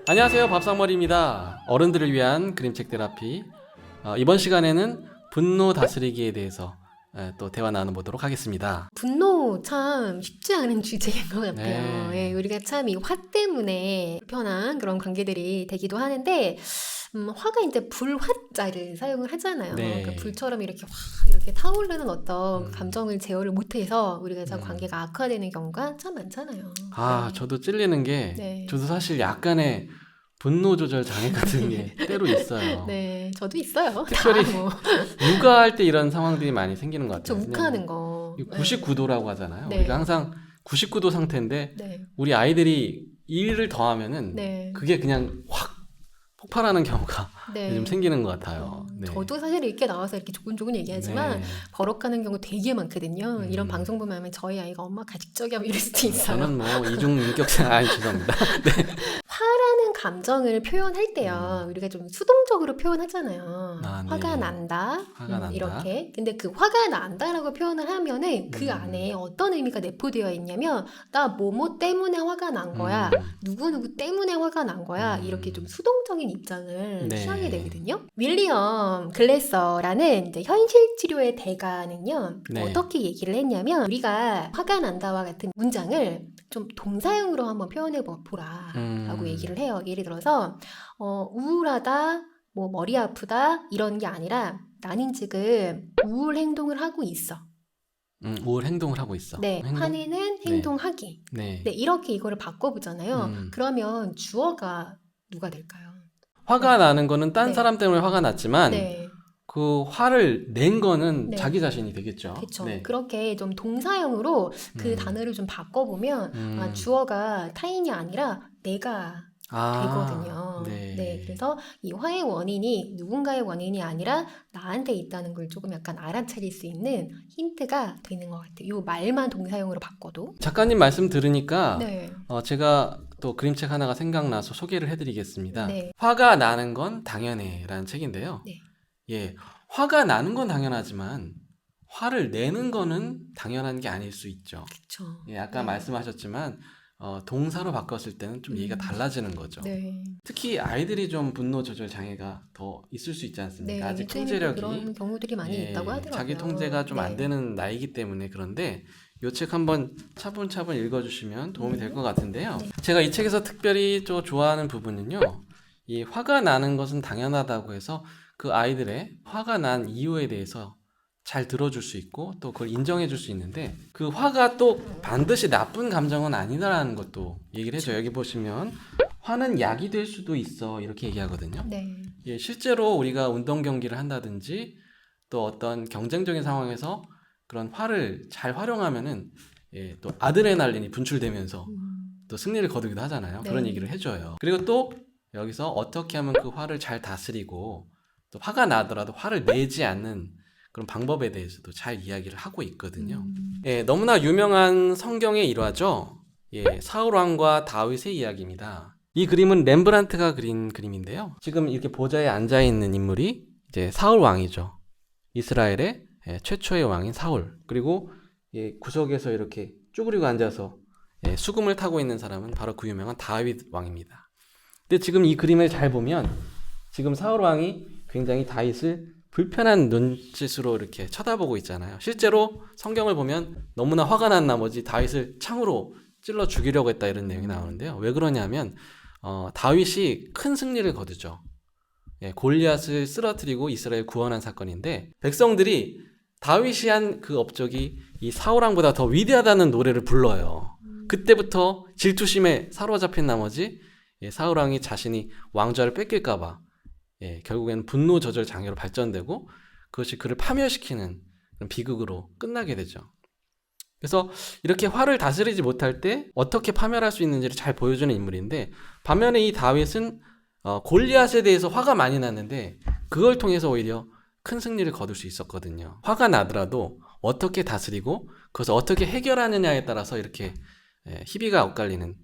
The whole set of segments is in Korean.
안녕하세요, 밥상머리입니다. 어른들을 위한 그림책 테라피. 이번 시간에는 분노 다스리기에 대해서 또 대화 나눠보도록 하겠습니다. 분노 참 쉽지 않은 주제인 것 같아요. 네. 예, 우리가 참 이 화 때문에 불편한 그런 관계들이 되기도 하는데, 화가 이제 불화자를 사용을 하잖아요. 네. 그러니까 불처럼 이렇게 확 이렇게 타오르는 어떤 감정을 제어를 못해서 우리가 참 관계가 악화되는 경우가 참 많잖아요. 네. 저도 찔리는 게, 네. 저도 사실 약간의 분노 조절 장애 같은 게 때로 있어요. 네, 저도 있어요. 특별히 다 뭐. 육아할 때 이런 상황들이 많이 생기는 것 좀 같아요. 욱하는 거. 99도라고 하잖아요. 네. 우리가 항상 99도 상태인데, 네. 우리 아이들이 1을 더하면은 네. 그게 그냥 확 폭발하는 경우가 네. 요즘 생기는 것 같아요. 네. 저도 사실 이렇게 나와서 이렇게 조곤조곤 얘기하지만 네. 버럭하는 경우 되게 많거든요. 이런 방송 보면 저희 아이가 엄마 가식적이야 이럴 수도 있어요. 저는 뭐 이중 인격상 죄송합니다. 화라는 감정을 표현할 때요. 우리가 좀 수동적으로 표현하잖아요. 아, 네. 화가 난다. 화가 난다. 이렇게. 근데 그 화가 난다라고 표현을 하면은 그 안에 어떤 의미가 내포되어 있냐면 나 뭐뭐 때문에 화가 난 거야. 누구누구 때문에 화가 난 거야. 이렇게 좀 수동적인 입장을 네. 취하게 되거든요. 윌리엄 글래서라는 이제 현실 치료의 대가는요. 네. 어떻게 얘기를 했냐면 우리가 화가 난다와 같은 문장을 좀 동사형으로 한번 표현해 보라 라고 얘기를 해요. 예를 들어서 우울하다, 뭐 머리 아프다 이런 게 아니라 나는 지금 우울 행동을 하고 있어. 우울 행동을 하고 있어. 네, 행동? 화내는 행동하기. 네. 네, 이렇게 이거를 바꿔보잖아요. 그러면 주어가 누가 될까요? 화가 나는 거는 딴 네. 사람 때문에 화가 났지만 네, 그 화를 낸 거는 네. 자기 자신이 되겠죠. 그렇죠. 네. 그렇게 좀 동사형으로 그 단어를 좀 바꿔보면 주어가 타인이 아니라 내가 되거든요. 네. 그래서 이 화의 원인이 누군가의 원인이 아니라 나한테 있다는 걸 조금 약간 알아차릴 수 있는 힌트가 되는 것 같아요. 이 말만 동사형으로 바꿔도. 작가님 말씀 들으니까 네. 제가 또 그림책 하나가 생각나서 소개를 해드리겠습니다. 네. 화가 나는 건 당연해라는 책인데요. 네. 예, 화가 나는 건 당연하지만 화를 내는 거는 당연한 게 아닐 수 있죠. 그렇죠. 예, 아까 말씀하셨지만 동사로 바꿨을 때는 좀 얘기가 달라지는 거죠. 네. 특히 아이들이 좀 분노 조절 장애가 더 있을 수 있지 않습니까? 아직 요즘에는 통제력이 그런 경우들이 많이 있다고 하더라고요. 자기 통제가 좀 안 되는 나이기 때문에. 그런데 이 책 한번 차분차분 읽어주시면 도움이 될 것 같은데요. 제가 이 책에서 특별히 좀 좋아하는 부분은요, 이 화가 나는 것은 당연하다고 해서 그 아이들의 화가 난 이유에 대해서 잘 들어줄 수 있고 또 그걸 인정해 줄 수 있는데, 그 화가 또 반드시 나쁜 감정은 아니다라는 것도 얘기를 해줘요. 여기 보시면 화는 약이 될 수도 있어 이렇게 얘기하거든요. 네. 예, 실제로 우리가 운동 경기를 한다든지 또 어떤 경쟁적인 상황에서 그런 화를 잘 활용하면은 또 아드레날린이 분출되면서 또 승리를 거두기도 하잖아요. 네. 그런 얘기를 해줘요. 그리고 또 여기서 어떻게 하면 그 화를 잘 다스리고 또 화가 나더라도 화를 내지 않는 그런 방법에 대해서도 잘 이야기를 하고 있거든요. 예, 너무나 유명한 성경의 일화죠. 예, 사울 왕과 다윗의 이야기입니다. 이 그림은 렘브란트가 그린 그림인데요. 지금 이렇게 보좌에 앉아 있는 인물이 이제 사울 왕이죠. 이스라엘의 최초의 왕인 사울. 그리고 구석에서 이렇게 쭈그리고 앉아서 수금을 타고 있는 사람은 바로 그 유명한 다윗 왕입니다. 근데 지금 이 그림을 잘 보면 지금 사울 왕이 굉장히 다윗을 불편한 눈짓으로 이렇게 쳐다보고 있잖아요. 실제로 성경을 보면 너무나 화가 난 나머지 다윗을 창으로 찔러 죽이려고 했다 이런 내용이 나오는데요. 왜 그러냐면 다윗이 큰 승리를 거두죠. 골리앗을 쓰러뜨리고 이스라엘 구원한 사건인데, 백성들이 다윗이 한 그 업적이 이 사울왕보다 더 위대하다는 노래를 불러요. 그때부터 질투심에 사로잡힌 나머지 사울왕이 자신이 왕좌를 뺏길까봐 결국에는 분노 조절 장애로 발전되고 그것이 그를 파멸시키는 그런 비극으로 끝나게 되죠. 그래서 이렇게 화를 다스리지 못할 때 어떻게 파멸할 수 있는지를 잘 보여주는 인물인데, 반면에 이 다윗은 골리앗에 대해서 화가 많이 났는데 그걸 통해서 오히려 큰 승리를 거둘 수 있었거든요. 화가 나더라도 어떻게 다스리고 그것을 어떻게 해결하느냐에 따라서 이렇게 희비가 엇갈리는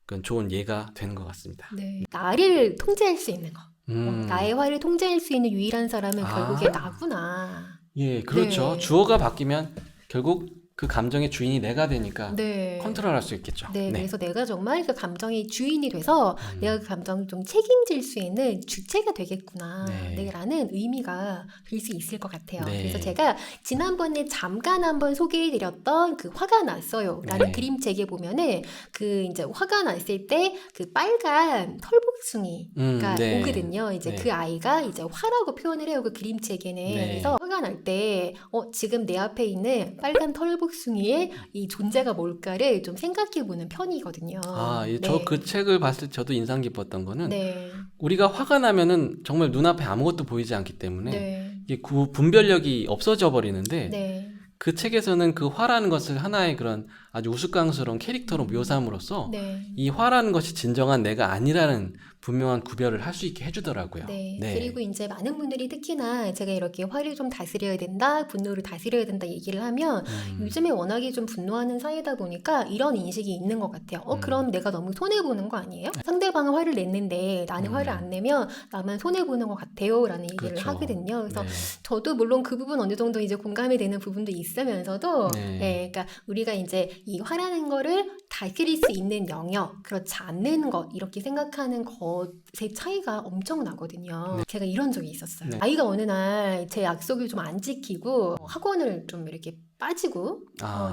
그런 좋은 예가 되는 것 같습니다. 네. 나를 통제할 수 있는 거. 나의 화를 통제할 수 있는 유일한 사람은 결국에 나구나. 예, 그렇죠. 네. 주어가 바뀌면 결국 그 감정의 주인이 내가 되니까 네. 컨트롤할 수 있겠죠. 네, 그래서 내가 정말 그 감정의 주인이 돼서 내가 그 감정을 좀 책임질 수 있는 주체가 되겠구나. 네. 라는 의미가 들 수 있을 것 같아요. 네. 그래서 제가 지난번에 잠깐 한번 소개해드렸던 그 화가 났어요. 라는 네. 그림책에 보면은 그 이제 화가 났을 때 그 빨간 털복숭이가 네. 오거든요. 이제 네. 그 아이가 이제 화라고 표현을 해요. 그 그림책에는. 네. 그래서 화가 날 때 지금 내 앞에 있는 빨간 털복숭이의 이 존재가 뭘까를 좀 생각해보는 편이거든요. 저 그 책을 봤을 때 저도 인상 깊었던 거는 네. 우리가 화가 나면은 정말 눈앞에 아무것도 보이지 않기 때문에 네. 이게 분별력이 없어져 버리는데 네. 그 책에서는 그 화라는 것을 하나의 그런 아주 우스꽝스러운 캐릭터로 묘사함으로써 네. 이 화라는 것이 진정한 내가 아니라는 분명한 구별을 할 수 있게 해주더라고요. 네. 네. 그리고 이제 많은 분들이 특히나 제가 이렇게 화를 좀 다스려야 된다, 분노를 다스려야 된다 얘기를 하면 요즘에 워낙에 좀 분노하는 사회다 보니까 이런 인식이 있는 것 같아요. 그럼 내가 너무 손해보는 거 아니에요? 상대방은 화를 냈는데 나는 화를 안 내면 나만 손해보는 것 같아요. 라는 얘기를 그렇죠. 하거든요. 그래서 네. 저도 물론 그 부분 어느 정도 이제 공감이 되는 부분도 있으면서도 네. 그러니까 우리가 이제 이 화라는 거를 다스릴 수 있는 영역, 그렇지 않는 것 이렇게 생각하는 것의 차이가 엄청 나거든요. 제가 이런 적이 있었어요. 네. 아이가 어느 날 제 약속을 좀 안 지키고 학원을 좀 이렇게 빠지고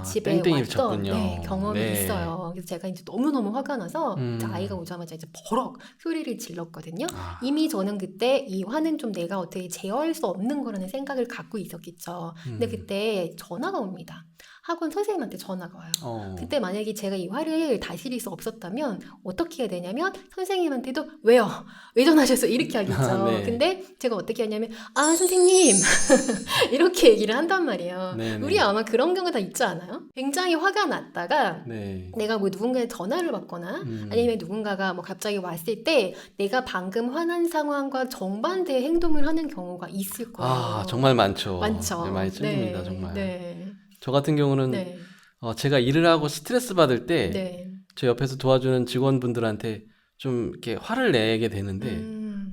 집에 땡땡이를 왔던 쳤군요. 경험이 네. 있어요. 그래서 제가 이제 너무너무 화가 나서 이제 음. 아이가 오자마자 이제 버럭 소리를 질렀거든요. 아, 이미 저는 그때 이 화는 좀 내가 어떻게 제어할 수 없는 거라는 생각을 갖고 있었겠죠. 근데 그때 전화가 옵니다. 학원 선생님한테 전화가 와요. 그때 만약에 제가 이 화를 다스릴 수 없었다면 어떻게 해야 되냐면 선생님한테도 왜요? 왜 전화하셨어요? 이렇게 하겠죠. 네. 근데 제가 어떻게 하냐면 선생님 이렇게 얘기를 한단 말이에요. 네네. 우리 아마 그런 경우 다 있지 않아요? 굉장히 화가 났다가 네. 내가 뭐 누군가의 전화를 받거나 아니면 누군가가 뭐 갑자기 왔을 때 내가 방금 화난 상황과 정반대의 행동을 하는 경우가 있을 거예요. 정말 많죠. 많죠. 네, 많이 틀립니다, 정말. 네. 저 같은 경우는 네. 제가 일을 하고 스트레스 받을 때 네. 저 옆에서 도와주는 직원분들한테 좀 이렇게 화를 내게 되는데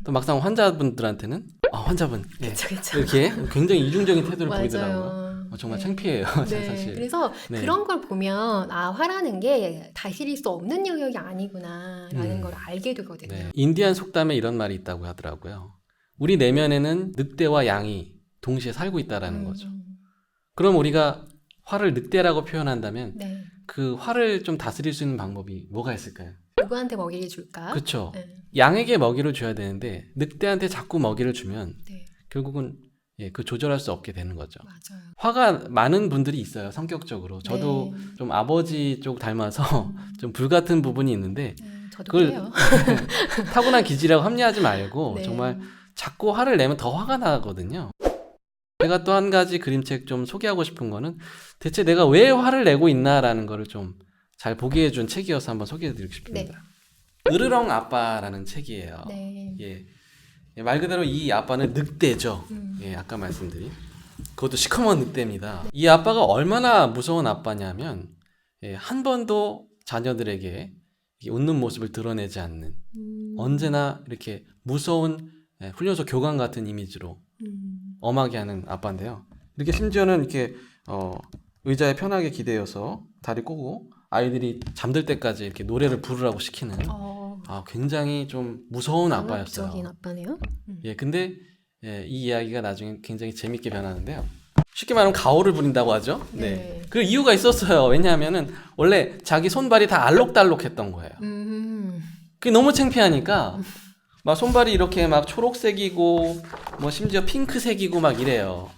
또 막상 환자분들한테는 환자분 예, 그쵸. 이렇게 굉장히 이중적인 태도를 맞아요. 보이더라고요. 정말 네. 창피해요. 네. 사실. 그래서 네. 그런 걸 보면 화라는 게 다스릴 수 없는 영역이 아니구나라는 걸 알게 되거든요. 네. 인디안 속담에 이런 말이 있다고 하더라고요. 우리 내면에는 늑대와 양이 동시에 살고 있다라는 거죠. 그럼 우리가 화를 늑대라고 표현한다면 네. 그 화를 좀 다스릴 수 있는 방법이 뭐가 있을까요? 누구한테 먹이를 줄까? 그렇죠. 네. 양에게 먹이를 줘야 되는데 늑대한테 자꾸 먹이를 주면 네. 결국은 그 조절할 수 없게 되는 거죠. 맞아요. 화가 많은 분들이 있어요. 성격적으로. 저도 네. 좀 아버지 쪽 닮아서 좀 불같은 부분이 있는데 저도 그걸 그래요. 타고난 기질이라고 합리하지 말고 네. 정말 자꾸 화를 내면 더 화가 나거든요. 제가 또 한 가지 그림책 좀 소개하고 싶은 거는 대체 내가 왜 화를 내고 있나라는 거를 좀 잘 보게 해준 책이어서 한번 소개해드리고 싶습니다. 으르렁 아빠라는 책이에요. 네. 말 그대로 이 아빠는 늑대죠. 아까 말씀드린 그것도 시커먼 늑대입니다. 이 아빠가 얼마나 무서운 아빠냐면 한 번도 자녀들에게 웃는 모습을 드러내지 않는 언제나 이렇게 무서운 훈련소 교관 같은 이미지로 엄하게 하는 아빠인데요. 이렇게 심지어는 이렇게 의자에 편하게 기대어서 다리 꼬고 아이들이 잠들 때까지 이렇게 노래를 부르라고 시키는 굉장히 좀 무서운 아빠였어요. 강압적인 아빠네요. 근데 이 이야기가 나중에 굉장히 재밌게 변하는데요. 쉽게 말하면 가오를 부린다고 하죠. 네. 그 이유가 있었어요. 왜냐하면은 원래 자기 손발이 다 알록달록했던 거예요. 그게 너무 창피하니까 막 손발이 이렇게 막 초록색이고 뭐 심지어 핑크색이고 막 이래요.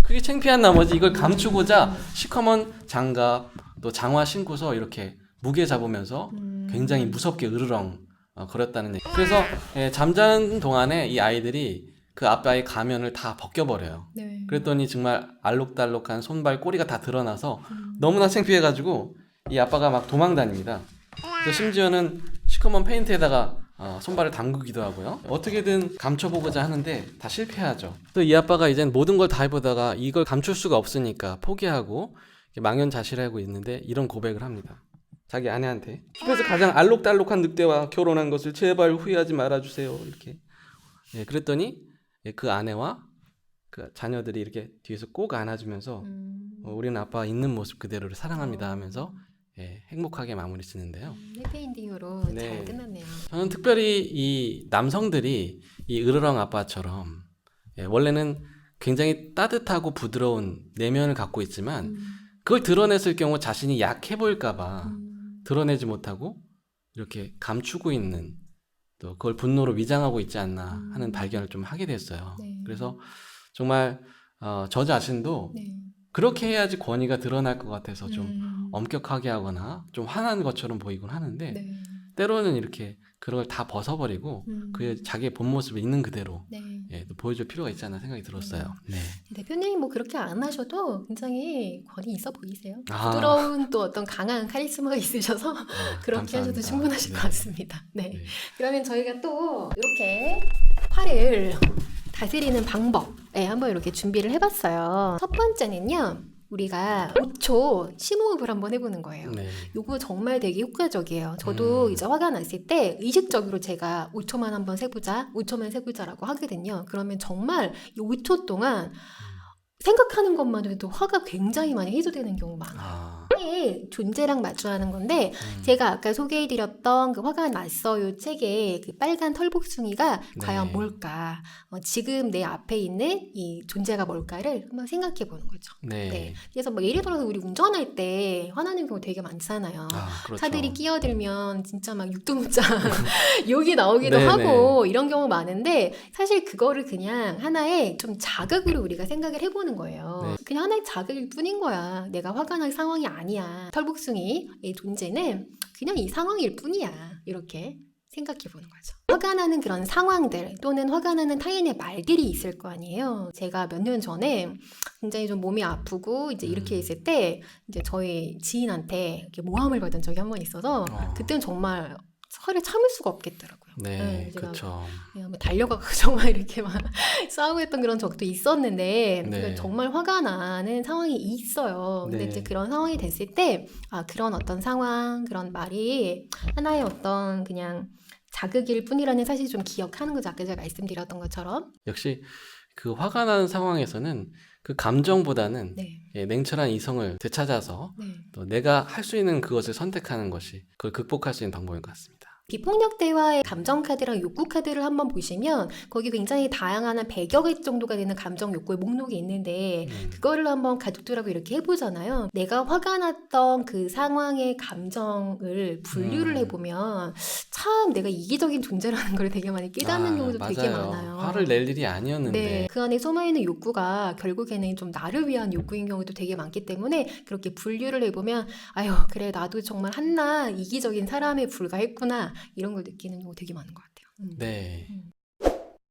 그게 창피한 나머지 이걸 감추고자 시커먼 장갑 또 장화 신고서 이렇게 무게 잡으면서 굉장히 무섭게 으르렁 거렸다는 얘기. 그래서 잠자는 동안에 이 아이들이 그 아빠의 가면을 다 벗겨버려요. 네. 그랬더니 정말 알록달록한 손발 꼬리가 다 드러나서 너무나 창피해가지고 이 아빠가 막 도망다닙니다. 그래서 심지어는 시커먼 페인트에다가 손발을 담그기도 하고요. 어떻게든 감춰보고자 하는데 다 실패하죠. 또 이 아빠가 이젠 모든 걸 다 해보다가 이걸 감출 수가 없으니까 포기하고 망연자실하고 있는데 이런 고백을 합니다. 자기 아내한테 숲에서 가장 알록달록한 늑대와 결혼한 것을 제발 후회하지 말아주세요. 이렇게. 그랬더니 그 아내와 그 자녀들이 이렇게 뒤에서 꼭 안아주면서 우리는 아빠 있는 모습 그대로를 사랑합니다 하면서 예, 행복하게 마무리 짓는데요. 해피엔딩으로 네. 잘 끝났네요. 저는 특별히 이 남성들이 이 으르렁 아빠처럼 예, 원래는 굉장히 따뜻하고 부드러운 내면을 갖고 있지만 그걸 드러냈을 경우 자신이 약해 보일까봐 드러내지 못하고 이렇게 감추고 있는 또 그걸 분노로 위장하고 있지 않나 하는 발견을 좀 하게 됐어요. 네. 그래서 정말 저 자신도 네. 그렇게 해야지 권위가 드러날 것 같아서 좀 엄격하게 하거나 좀 화난 것처럼 보이곤 하는데 네. 때로는 이렇게 그런 걸 다 벗어버리고 그 자기의 본 모습을 있는 그대로 네. 예, 또 보여줄 필요가 있지 않나 생각이 들었어요. 네. 대표님 뭐 그렇게 안 하셔도 굉장히 권위 있어 보이세요. 아. 부드러운 또 어떤 강한 카리스마가 있으셔서 그렇게 하셔도 감사합니다. 충분하실 네. 것 같습니다. 네. 네. 그러면 저희가 또 이렇게 팔을 다스리는 방법에 한번 이렇게 준비를 해봤어요. 첫 번째는요. 우리가 5초 심호흡을 한번 해보는 거예요. 네. 요거 정말 되게 효과적이에요. 저도 이제 화가 났을 때 의식적으로 제가 5초만 한번 세보자, 5초만 세보자라고 하거든요. 그러면 정말 이 5초 동안 생각하는 것만으로도 화가 굉장히 많이 해소되는 경우 많아요. 아, 화의 존재랑 마주하는 건데 제가 아까 소개해드렸던 그 화가 났어요 책에 그 빨간 털복숭이가 과연 뭘까? 지금 내 앞에 있는 이 존재가 뭘까를 한번 생각해 보는 거죠. 네. 네. 그래서 뭐 예를 들어서 우리 운전할 때 화나는 경우 되게 많잖아요. 아, 그렇죠. 차들이 끼어들면 진짜 막 육두문자 욕이 나오기도 네네. 하고 이런 경우 많은데 사실 그거를 그냥 하나의 좀 자극으로 우리가 생각을 해보는 거예요. 네. 그냥 하나의 자극일 뿐인 거야. 내가 화가 날 상황이 아니야. 털복숭이의 존재는 그냥 이 상황일 뿐이야. 이렇게 생각해 보는 거죠. 화가 나는 그런 상황들 또는 화가 나는 타인의 말들이 있을 거 아니에요. 제가 몇 년 전에 굉장히 좀 몸이 아프고 이제 이렇게 있을 때 이제 저희 지인한테 이렇게 모함을 받은 적이 한 번 있어서 그때는 정말 화를 참을 수가 없겠더라고요. 네, 제가 그렇죠. 그냥 뭐 달려가고 정말 이렇게 막 싸우고 했던 그런 적도 있었는데 네. 정말 화가 나는 상황이 있어요. 근데 네. 이제 그런 상황이 됐을 때 그런 어떤 상황, 그런 말이 하나의 어떤 그냥 자극일 뿐이라는 사실 좀 기억하는 거죠. 아까 제가 말씀드렸던 것처럼. 역시 그 화가 나는 상황에서는 그 감정보다는 네. 예, 냉철한 이성을 되찾아서 네. 또 내가 할 수 있는 그것을 선택하는 것이 그걸 극복할 수 있는 방법인 것 같습니다. 비폭력 대화의 감정 카드랑 욕구 카드를 한번 보시면 거기 굉장히 다양한 한 100여 개 정도가 되는 감정 욕구의 목록이 있는데 그거를 한번 가족들하고 이렇게 해보잖아요. 내가 화가 났던 그 상황의 감정을 분류를 해보면 참 내가 이기적인 존재라는 걸 되게 많이 깨닫는 경우도 되게 맞아요. 많아요. 화를 낼 일이 아니었는데 네, 그 안에 숨어있는 욕구가 결국에는 좀 나를 위한 욕구인 경우도 되게 많기 때문에 그렇게 분류를 해보면 아유 그래 나도 정말 한낱 이기적인 사람에 불과했구나 이런 걸 느끼는 경우 되게 많은 것 같아요. 네.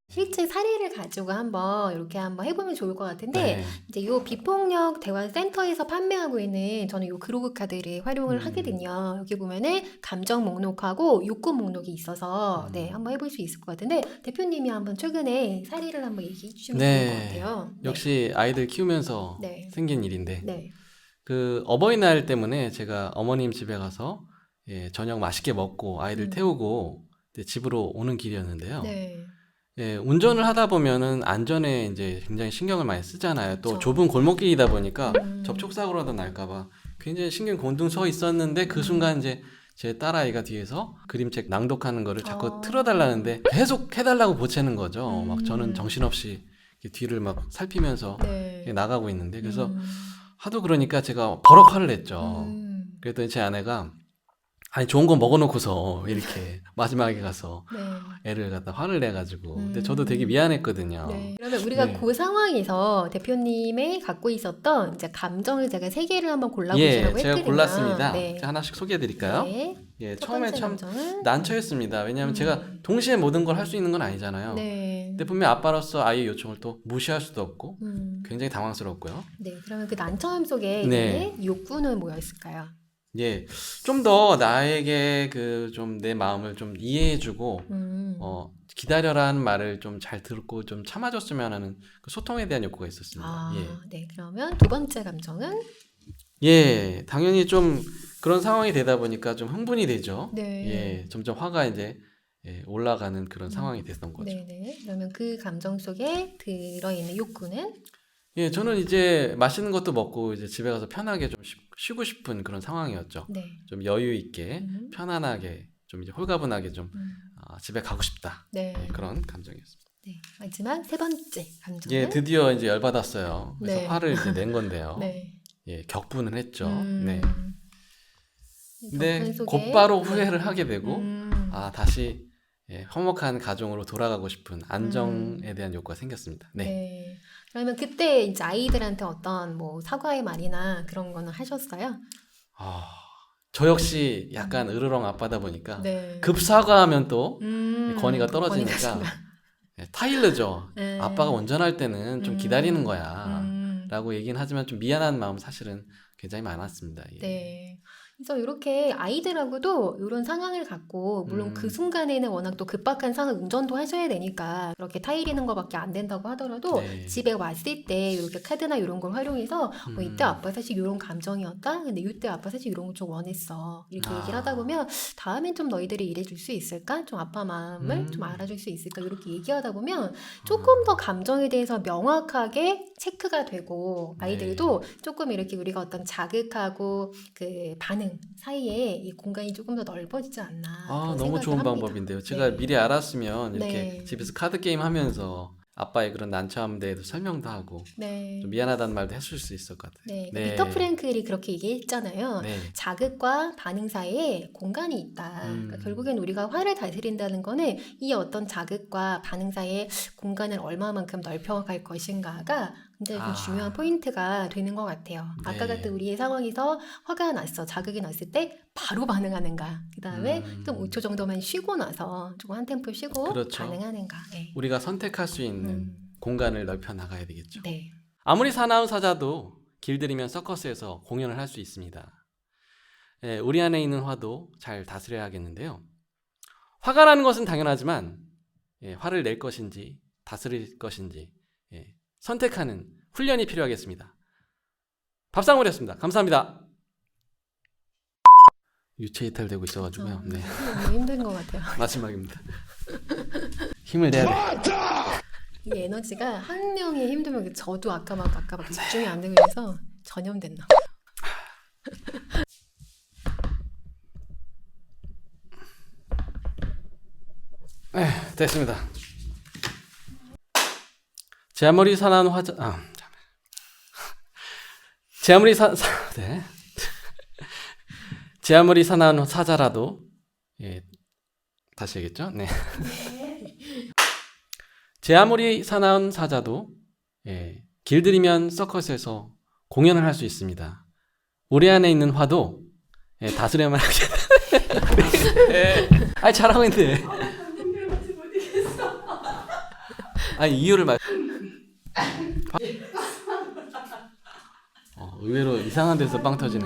실제 사례를 가지고 한번 이렇게 한번 해보면 좋을 것 같은데 네. 이제 요 비폭력 대화 센터에서 판매하고 있는 저는 요 그로그 카드를 활용을 하거든요. 여기 보면은 감정 목록하고 욕구 목록이 있어서 네 한번 해볼 수 있을 것 같은데 대표님이 한번 최근에 사례를 한번 얘기해 주시면 네. 좋을 것 같아요. 네. 역시 아이들 키우면서 네. 생긴 일인데 네. 그 어버이날 때문에 제가 어머님 집에 가서 예, 저녁 맛있게 먹고 아이들 태우고 이제 집으로 오는 길이었는데요. 네. 예, 운전을 하다 보면은 안전에 이제 굉장히 신경을 많이 쓰잖아요. 또 그렇죠. 좁은 골목길이다 보니까 접촉사고라도 날까봐 굉장히 신경 곤두 서 있었는데 그 순간 이제 제 딸아이가 뒤에서 그림책 낭독하는 거를 자꾸 틀어달라는데 계속 해달라고 보채는 거죠. 막 저는 정신없이 이렇게 뒤를 막 살피면서 네. 나가고 있는데 그래서 하도 그러니까 제가 버럭 화를 냈죠. 그랬더니 제 아내가 아니 좋은 거 먹어놓고서 이렇게 마지막에 가서 네. 애를 갖다 화를 내가지고 근데 저도 되게 미안했거든요. 네. 그러면 우리가 네. 그 상황에서 대표님의 갖고 있었던 이제 감정을 제가 3개를 한번 예, 골라보시라고 제가 했거든요. 골랐습니다. 네. 제가 하나씩 소개해드릴까요? 네. 예, 첫 처음에 번째 참 감정은 난처했습니다. 왜냐하면 제가 동시에 모든 걸 할 수 있는 건 아니잖아요. 네. 근데 분명 아빠로서 아이의 요청을 또 무시할 수도 없고 음. 굉장히 당황스럽고요. 네. 그러면 그 난처함 속에 네. 있는 욕구는 뭐였을까요? 예, 좀 더 나에게 그 좀 내 마음을 좀 이해해주고 기다려라는 말을 좀 잘 듣고 좀 참아줬으면 하는 그 소통에 대한 욕구가 있었습니다. 네. 그러면 두 번째 감정은 예, 당연히 좀 그런 상황이 되다 보니까 좀 흥분이 되죠. 네. 예, 점점 화가 이제 올라가는 그런 상황이 됐던 거죠. 네네. 그러면 그 감정 속에 들어있는 욕구는? 예, 저는 이제 맛있는 것도 먹고 이제 집에 가서 편하게 좀 쉬고 싶은 그런 상황이었죠. 네. 좀 여유 있게 음. 편안하게 좀 이제 홀가분하게 좀 음. 집에 가고 싶다. 네. 그런 감정이었습니다. 네. 마지막 세 번째 감정은? 예, 드디어 이제 열받았어요. 그래서 네. 화를 이제 낸 건데요. 네. 예, 격분을 했죠. 네. 근데 격분 속에- 곧바로 네. 후회를 하게 되고 다시 화목한 가정으로 돌아가고 싶은 안정에 대한 욕구가 생겼습니다. 네. 네. 그러면 그때 이제 아이들한테 어떤 뭐 사과의 말이나 그런 거는 하셨어요? 저 역시 약간 으르렁 아빠다 보니까 네. 급 사과하면 또 권위가 권위가 떨어지니까 생겨. 타일르죠. 네. 아빠가 운전할 때는 좀 기다리는 거야 라고 얘기는 하지만 좀 미안한 마음 사실은 굉장히 많았습니다. 예. 네. 그래서 이렇게 아이들하고도 이런 상황을 갖고 물론 그 순간에는 워낙 또 급박한 상황 운전도 하셔야 되니까 그렇게 타이르는 거밖에 안 된다고 하더라도 네. 집에 왔을 때 이렇게 카드나 이런 걸 활용해서 이때 아빠 사실 이런 감정이었다. 근데 이때 아빠 사실 이런 거 좀 원했어. 이렇게 얘기를 하다 보면 다음엔 좀 너희들이 이래줄 수 있을까? 좀 아빠 마음을 좀 알아줄 수 있을까? 이렇게 얘기하다 보면 조금 더 감정에 대해서 명확하게 체크가 되고 아이들도 조금 이렇게 우리가 어떤 자극하고 그 반응 사이에 이 공간이 조금 더 넓어지지 않나 그런 너무 생각을 좋은 합니다. 방법인데요. 제가 네. 미리 알았으면 이렇게 네. 집에서 카드 게임 하면서 아빠의 그런 난처함에 대해서 설명도 하고 네. 좀 미안하다는 말도 했을 수 있을 것 같아요. 네. 네. 비터 프랭클이 그렇게 얘기했잖아요. 네. 자극과 반응 사이에 공간이 있다. 그러니까 결국엔 우리가 화를 다스린다는 거는 이 어떤 자극과 반응 사이에 공간을 얼마만큼 넓혀갈 것인가가 굉장히 좀 중요한 포인트가 되는 것 같아요. 아까 네. 같은 우리의 상황에서 화가 났어. 자극이 났을 때 바로 반응하는가. 그 다음에 좀 5초 정도만 쉬고 나서 조금 한 템포 쉬고 그렇죠. 반응하는가. 네. 우리가 선택할 수 있는 공간을 넓혀 나가야 되겠죠. 네. 아무리 사나운 사자도 길들이면 서커스에서 공연을 할 수 있습니다. 우리 안에 있는 화도 잘 다스려야겠는데요. 화가 나는 것은 당연하지만 화를 낼 것인지 다스릴 것인지 선택하는 훈련이 필요하겠습니다. 밥상머리였습니다. 감사합니다. 유체 이탈되고 있어가지고요. 네. 너무 힘든 것 같아요. 마지막입니다. 힘을 내야 돼. 이 에너지가 한 명이 힘들면 저도 아까 막 집중이 안 되고 해서 전염됐나 봐요. 됐습니다. 제 아무리 사나운 화자 제 아무리 네. 제 아무리 사나운 사자라도 다시 해야겠죠? 네. 제 아무리 사나운 사자도 길들이면 서커스에서 공연을 할 수 있습니다. 우리 안에 있는 화도 다스려야만 하겠다. 아니 잘하고 있는데. 아니 이유를 말. 의외로 이상한 데서 빵 터지네.